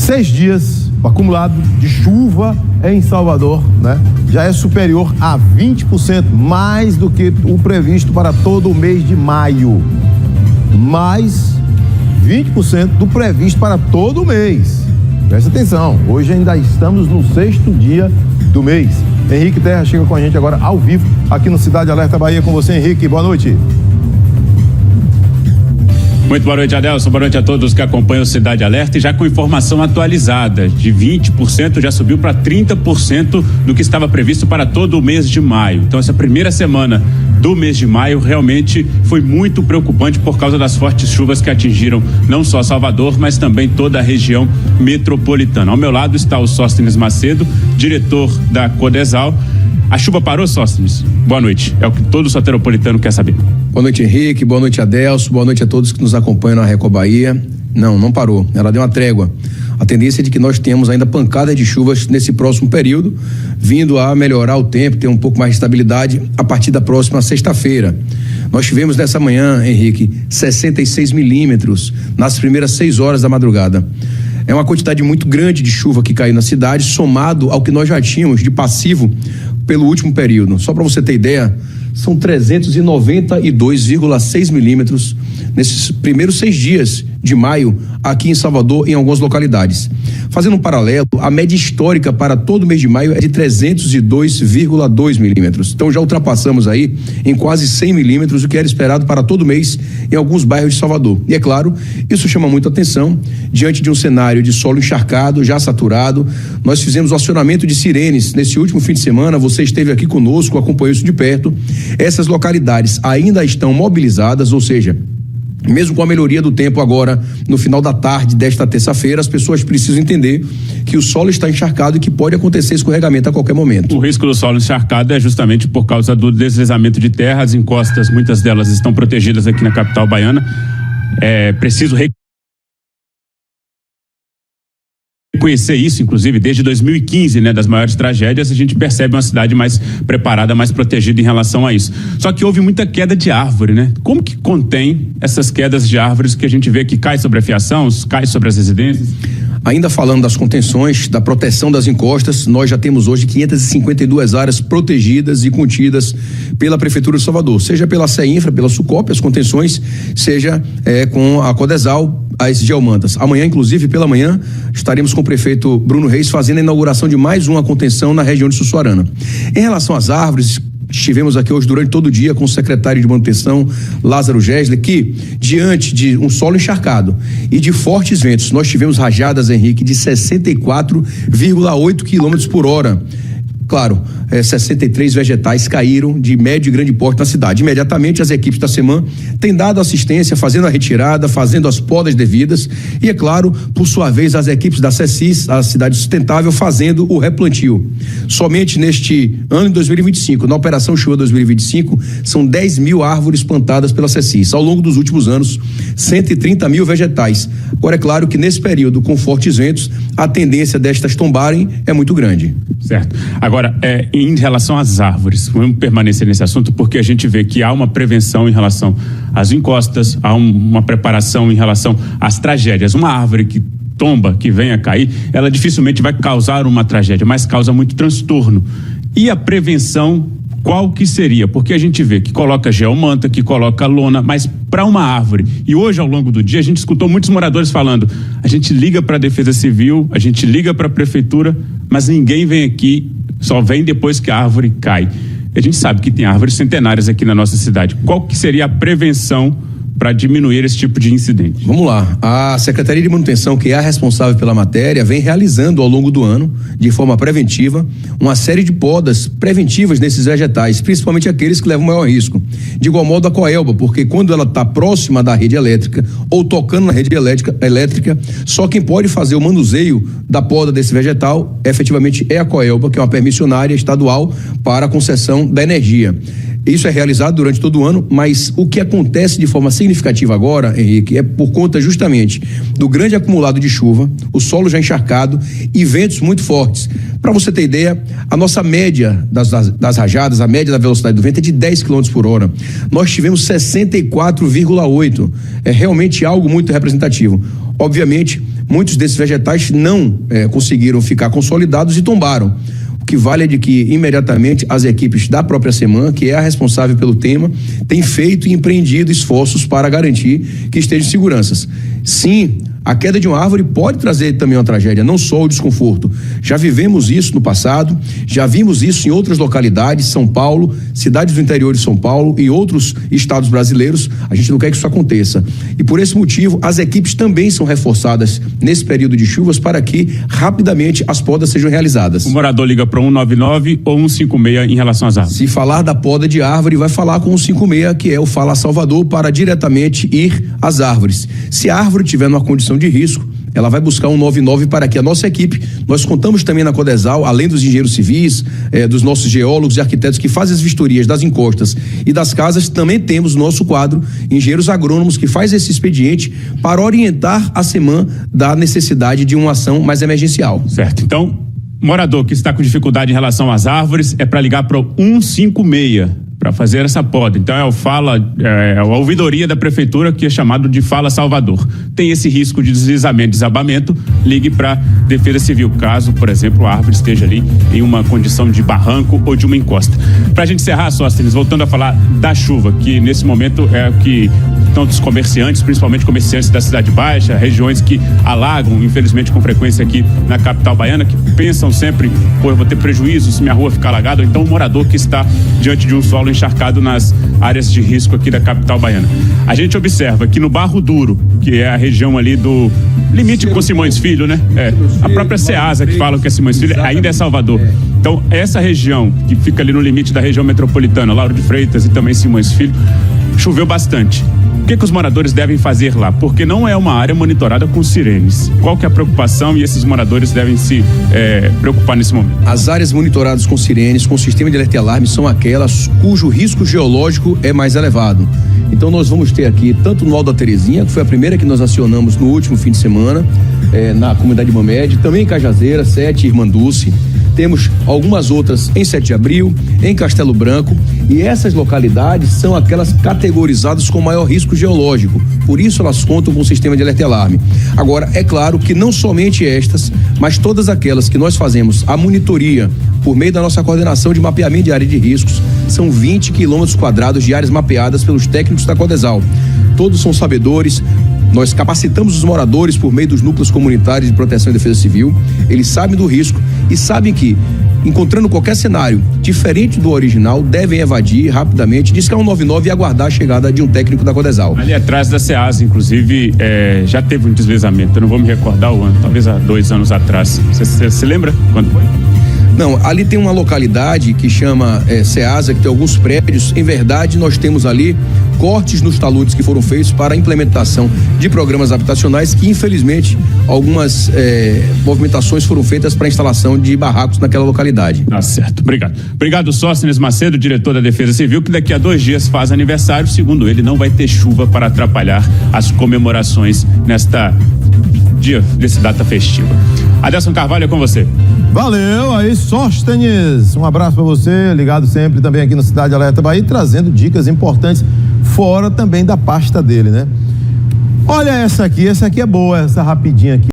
6 dias, o acumulado de chuva em Salvador, né, já é superior a 20% mais do que o previsto para todo o mês de maio. Mais 20% do previsto para todo o mês. Presta atenção, hoje ainda estamos no 6º dia do mês. Henrique Terra chega com a gente agora ao vivo aqui no Cidade Alerta Bahia. Com você, Henrique, boa noite. Muito boa noite, Adelson. Boa noite a todos que acompanham o Cidade Alerta. E já com informação atualizada, de 20% já subiu para 30% do que estava previsto para todo o mês de maio. Então, essa primeira semana do mês de maio realmente foi muito preocupante por causa das fortes chuvas que atingiram não só Salvador, mas também toda a região metropolitana. Ao meu lado está o Sóstenes Macedo, diretor da Codesal. A chuva parou, Sóstenes? Boa noite. É o que todo soteropolitano quer saber. Boa noite, Henrique. Boa noite, Adelson. Boa noite a todos que nos acompanham na Record Bahia. Não parou. Ela deu uma trégua. A tendência é de que nós tenhamos ainda pancadas de chuvas nesse próximo período, vindo a melhorar o tempo, ter um pouco mais de estabilidade a partir da próxima sexta-feira. Nós tivemos nessa manhã, Henrique, 66 milímetros nas primeiras 6 horas da madrugada. É uma quantidade muito grande de chuva que caiu na cidade, somado ao que nós já tínhamos de passivo pelo último período. Só para você ter ideia, são 392,6 milímetros nesses primeiros 6 dias de maio aqui em Salvador, em algumas localidades. Fazendo um paralelo, a média histórica para todo o mês de maio é de 302,2 milímetros. Então já ultrapassamos aí em quase 100 milímetros o que era esperado para todo mês em alguns bairros de Salvador. E é claro, isso chama muita atenção diante de um cenário de solo encharcado, já saturado. Nós fizemos o acionamento de sirenes nesse último fim de semana, você esteve aqui conosco, acompanhou isso de perto. Essas localidades ainda estão mobilizadas, ou seja, mesmo com a melhoria do tempo agora, no final da tarde desta terça-feira, as pessoas precisam entender que o solo está encharcado e que pode acontecer escorregamento a qualquer momento. O risco do solo encharcado é justamente por causa do deslizamento de terra. As encostas, muitas delas estão protegidas aqui na capital baiana. É preciso reconhecer isso, inclusive, desde 2015, né, das maiores tragédias, a gente percebe uma cidade mais preparada, mais protegida em relação a isso. Só que houve muita queda de árvore, né? Como que contém essas quedas de árvores que a gente vê que cai sobre a fiação, cai sobre as residências? Ainda falando das contenções, da proteção das encostas, nós já temos hoje 552 áreas protegidas e contidas pela Prefeitura de Salvador, seja pela CEINFRA, pela SUCOP, as contenções, seja com a Codesal, as geomantas. Amanhã, inclusive, pela manhã, estaremos com o prefeito Bruno Reis fazendo a inauguração de mais uma contenção na região de Sussuarana. Em relação às árvores, estivemos aqui hoje durante todo o dia com o secretário de manutenção, Lázaro Gessler, que diante de um solo encharcado e de fortes ventos, nós tivemos rajadas, Henrique, de 64,8 quilômetros por hora. Claro, 63 vegetais caíram de médio e grande porte na cidade. Imediatamente as equipes da SEMAN têm dado assistência, fazendo a retirada, fazendo as podas devidas e, é claro, por sua vez, as equipes da CECIS, a Cidade Sustentável, fazendo o replantio. Somente neste ano de 2025, na Operação Chuva 2025, são 10 mil árvores plantadas pela CECIS. Ao longo dos últimos anos, 130 mil vegetais. Agora, é claro que nesse período, com fortes ventos, a tendência destas tombarem é muito grande. Certo. Agora, em relação às árvores, vamos permanecer nesse assunto porque a gente vê que há uma prevenção em relação às encostas, há uma preparação em relação às tragédias. Uma árvore que tomba, que venha a cair, ela dificilmente vai causar uma tragédia, mas causa muito transtorno. E a prevenção, qual que seria? Porque a gente vê que coloca geomanta, que coloca lona, mas para uma árvore. E hoje, ao longo do dia, a gente escutou muitos moradores falando, a gente liga para a Defesa Civil, a gente liga para a Prefeitura, mas ninguém vem aqui, só vem depois que a árvore cai. A gente sabe que tem árvores centenárias aqui na nossa cidade. Qual que seria a prevenção para diminuir esse tipo de incidente? Vamos lá. A Secretaria de Manutenção, que é a responsável pela matéria, vem realizando ao longo do ano, de forma preventiva, uma série de podas preventivas nesses vegetais, principalmente aqueles que levam maior risco. De igual modo a Coelba, porque quando ela está próxima da rede elétrica ou tocando na rede elétrica, só quem pode fazer o manuseio da poda desse vegetal, efetivamente, é a Coelba, que é uma permissionária estadual para a concessão da energia. Isso é realizado durante todo o ano, mas o que acontece de forma significativa agora, Henrique, é por conta justamente do grande acumulado de chuva, o solo já encharcado e ventos muito fortes. Para você ter ideia, a nossa média das rajadas, a média da velocidade do vento é de 10 km por hora. Nós tivemos 64,8. É realmente algo muito representativo. Obviamente, muitos desses vegetais não conseguiram ficar consolidados e tombaram. O que vale é de que imediatamente as equipes da própria SEMAN, que é a responsável pelo tema, têm feito e empreendido esforços para garantir que esteja em segurança. Sim, a queda de uma árvore pode trazer também uma tragédia, não só o desconforto. Já vivemos isso no passado, já vimos isso em outras localidades, São Paulo, cidades do interior de São Paulo e outros estados brasileiros. A gente não quer que isso aconteça. E por esse motivo, as equipes também são reforçadas nesse período de chuvas para que rapidamente as podas sejam realizadas. O morador liga para 199 ou 156 em relação às árvores. Se falar da poda de árvore, vai falar com o 156, que é o Fala Salvador, para diretamente ir às árvores. Se a árvore tiver numa condição de risco, ela vai buscar 199 para que a nossa equipe, nós contamos também na Codesal, além dos engenheiros civis, dos nossos geólogos e arquitetos que fazem as vistorias das encostas e das casas, também temos no nosso quadro engenheiros agrônomos que faz esse expediente para orientar a SEMAN da necessidade de uma ação mais emergencial. Certo, então, morador que está com dificuldade em relação às árvores, é para ligar para o 156 para fazer essa poda. Então a ouvidoria da prefeitura, que é chamado de Fala Salvador. Tem esse risco de deslizamento, desabamento, ligue para Defesa Civil, caso, por exemplo, a árvore esteja ali em uma condição de barranco ou de uma encosta. Para a gente encerrar, Sóstenes, voltando a falar da chuva, que nesse momento é o que tantos comerciantes, principalmente comerciantes da Cidade Baixa, regiões que alagam, infelizmente, com frequência aqui na capital baiana, que pensam sempre, eu vou ter prejuízo se minha rua ficar alagada, ou então o morador que está diante de um solo encharcado nas áreas de risco aqui da capital baiana. A gente observa que no Barro Duro, que é a região ali do limite com Simões Filho, né? A própria Ceasa que fala que é Simões Filho, ainda é Salvador. Então, essa região que fica ali no limite da região metropolitana, Lauro de Freitas e também Simões Filho, choveu bastante. O que os moradores devem fazer lá? Porque não é uma área monitorada com sirenes. Qual que é a preocupação e esses moradores devem se preocupar nesse momento? As áreas monitoradas com sirenes, com sistema de alerta e alarme, são aquelas cujo risco geológico é mais elevado. Então nós vamos ter aqui, tanto no Alto da Terezinha, que foi a primeira que nós acionamos no último fim de semana, na comunidade Mamed, também em Cajazeira, Sete e Irmanduce. Temos algumas outras em 7 de Abril, em Castelo Branco, e essas localidades são aquelas categorizadas com maior risco geológico, por isso elas contam com o sistema de alerta e alarme. Agora, é claro que não somente estas, mas todas aquelas que nós fazemos a monitoria por meio da nossa coordenação de mapeamento de área de riscos, são 20 quilômetros quadrados de áreas mapeadas pelos técnicos da Codesal. Todos são sabedores. Nós capacitamos os moradores por meio dos núcleos comunitários de proteção e defesa civil. Eles sabem do risco e sabem que, encontrando qualquer cenário diferente do original, devem evadir rapidamente, discar 199 e aguardar a chegada de um técnico da Codesal. Ali atrás da Ceasa, inclusive, já teve um deslizamento. Eu não vou me recordar o ano, talvez há 2 anos atrás. Você se lembra quando foi? Não, ali tem uma localidade que chama Ceasa, que tem alguns prédios. Em verdade, nós temos ali cortes nos taludes que foram feitos para a implementação de programas habitacionais que, infelizmente, algumas movimentações foram feitas para a instalação de barracos naquela localidade. Tá certo, obrigado. Obrigado, Sóstenes Macedo, diretor da Defesa Civil, que daqui a 2 dias faz aniversário. Segundo ele, não vai ter chuva para atrapalhar as comemorações desse data festiva. Adelson Carvalho, é com você. Valeu, aí Sóstenes, um abraço para você, ligado sempre também aqui no Cidade Alerta Bahia, trazendo dicas importantes fora também da pasta dele, né? Olha essa aqui é boa, essa rapidinha aqui.